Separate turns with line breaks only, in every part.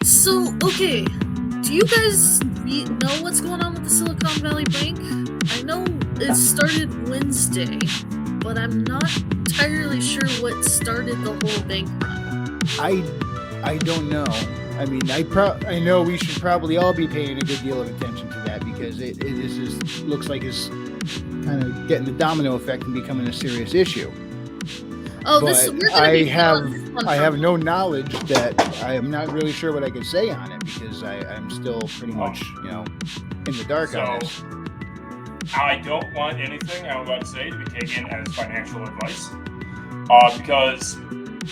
So, okay, do you guys know what's going on with the Silicon Valley Bank? I know it started Wednesday, but I'm not entirely sure what started the whole bank run.
I don't know. I mean, I know we should probably all be paying a good deal of attention to that because it is just looks like it's kind of getting the domino effect and becoming a serious issue.
Oh,
But
we're gonna be
I have no knowledge that I am not really sure what I can say on it because I'm still pretty much in the dark on this.
I don't want anything I'm about to say to be taken as financial advice because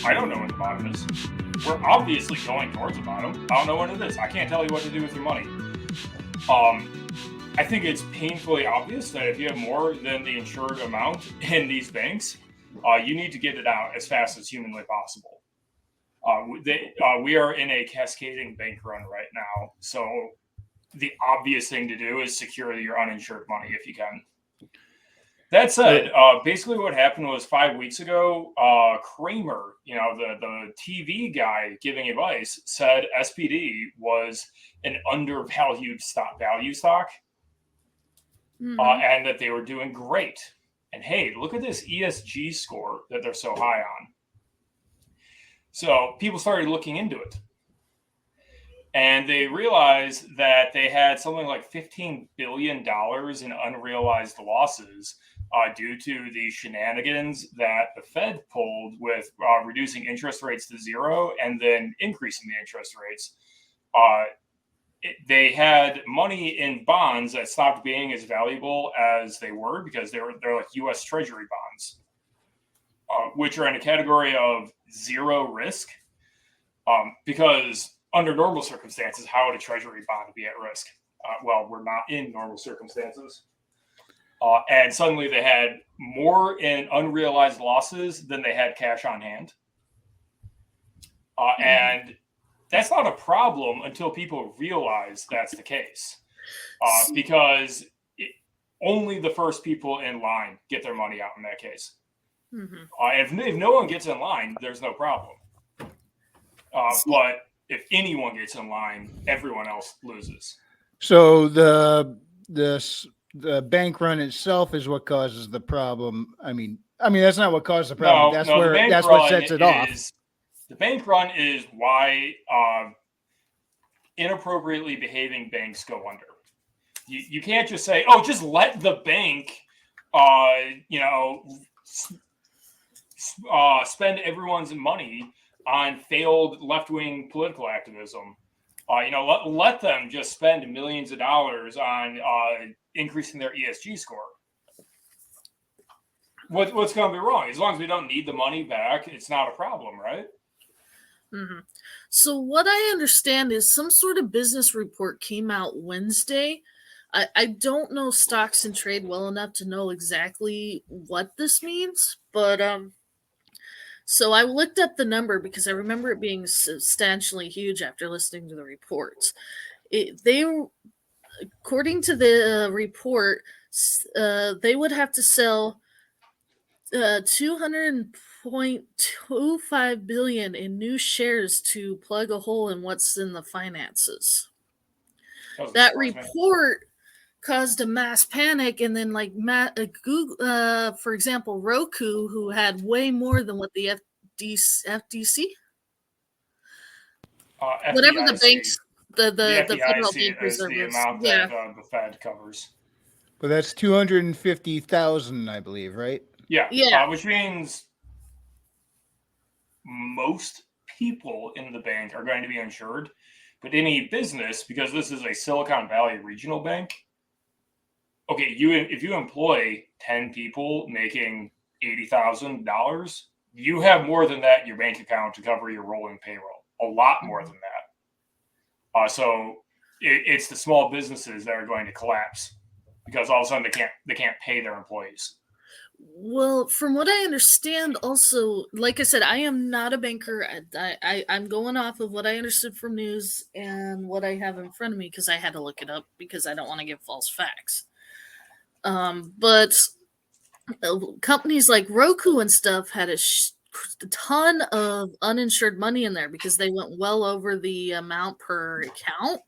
I don't know what the bottom is. We're obviously going towards the bottom. I don't know what it is. I can't tell you what to do with your money. I think it's painfully obvious that if you have more than the insured amount in these banks, you need to get it out as fast as humanly possible. We are in a cascading bank run right now, so the obvious thing to do is secure your uninsured money if you can. That said, basically what happened was 5 weeks ago, Kramer, the TV guy giving advice, said SPD was an undervalued value stock, and that they were doing great. And hey, look at this ESG score that they're so high on. So people started looking into it. And they realized that they had something like $15 billion in unrealized losses due to the shenanigans that the Fed pulled with reducing interest rates to zero and then increasing the interest rates. They had money in bonds that stopped being as valuable as they were because they're like U.S. Treasury bonds, which are in a category of zero risk. Because under normal circumstances, how would a Treasury bond be at risk? Well, we're not in normal circumstances. And suddenly they had more in unrealized losses than they had cash on hand. And that's not a problem until people realize that's the case. Because only the first people in line get their money out in that case. If no one gets in line, there's no problem. But if anyone gets in line, everyone else loses.
So the bank run itself is what causes the problem. I mean that's not what caused the problem. That's what sets it off.
The bank run is why inappropriately behaving banks go under. You can't just say, "Oh, just let the bank, spend everyone's money on failed left-wing political activism." Let them just spend millions of dollars on increasing their ESG score. What's going to be wrong? As long as we don't need the money back, it's not a problem, right?
So what I understand is some sort of business report came out Wednesday. I don't know stocks and trade well enough to know exactly what this means, but so I looked up the number because I remember it being substantially huge after listening to the reports. According to the report, they would have to sell $200.25 billion in new shares to plug a hole in what's in the finances. That report caused a mass panic, and then Google, for example, Roku, who had way more than what the FDC, whatever the banks, the Federal Bank Reserve
is the amount that the Fed covers.
But that's 250,000, I believe, right?
Yeah. Which means most people in the bank are going to be insured, but any business, because this is a Silicon Valley regional bank. Okay, if you employ 10 people making $80,000, you have more than that in your bank account to cover your rolling payroll. A lot more than that. So it's the small businesses that are going to collapse because all of a sudden they can't pay their employees.
Well, from what I understand, also, like I said, I am not a banker. I'm going off of what I understood from news and what I have in front of me because I had to look it up because I don't want to give false facts. But companies like Roku and stuff had a ton of uninsured money in there because they went well over the amount per account.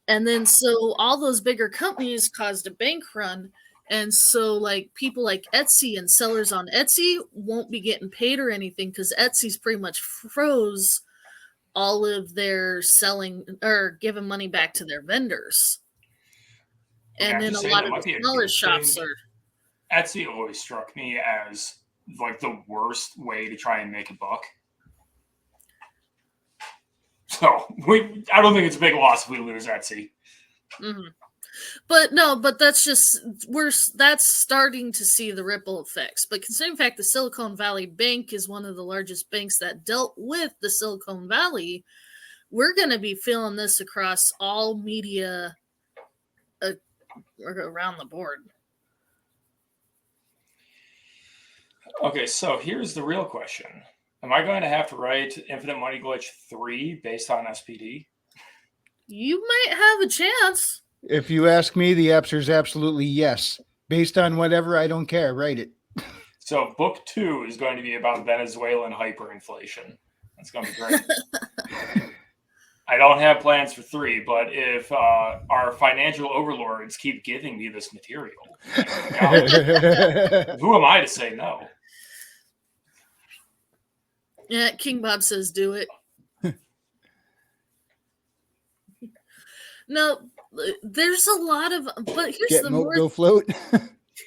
And then so all those bigger companies caused a bank run. And so like people like Etsy and sellers on Etsy won't be getting paid or anything because Etsy's pretty much froze all of their selling or giving money back to their vendors. And then a lot of the smaller shops are.
Etsy always struck me as like the worst way to try and make a buck. So I don't think it's a big loss if we lose Etsy.
Mm-hmm. But that's just that's starting to see the ripple effects. But considering the fact the Silicon Valley Bank is one of the largest banks that dealt with the Silicon Valley, we're going to be feeling this across all media around the board.
Okay, so here's the real question. Am I going to have to write Infinite Money Glitch 3 based on SPD?
You might have a chance.
If you ask me, the answer is absolutely yes. Based on whatever, I don't care. Write it.
So book 2 is going to be about Venezuelan hyperinflation. That's going to be great. I don't have plans for 3, but if our financial overlords keep giving me this material, who am I to say no?
Yeah, King Bob says do it. No, there's a lot of, but here's the more
go float.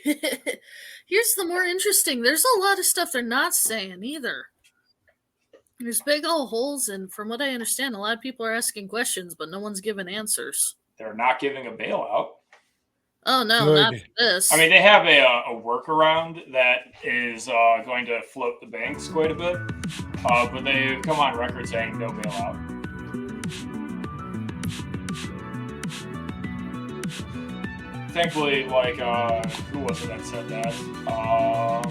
Here's the more interesting. There's a lot of stuff they're not saying either. There's big old holes, and from what I understand, a lot of people are asking questions, but no one's giving answers.
They're not giving a bailout.
Oh no, not for this.
I mean, they have a workaround that is going to float the banks quite a bit, but they've come on record saying no bailout. Thankfully, like, who was it that said that? I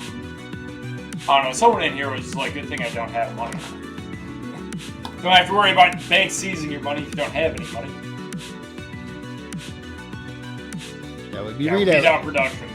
don't know. Someone in here was like, good thing I don't have money. Don't have to worry about banks seizing your money if you don't have any money.
That would be
readout production.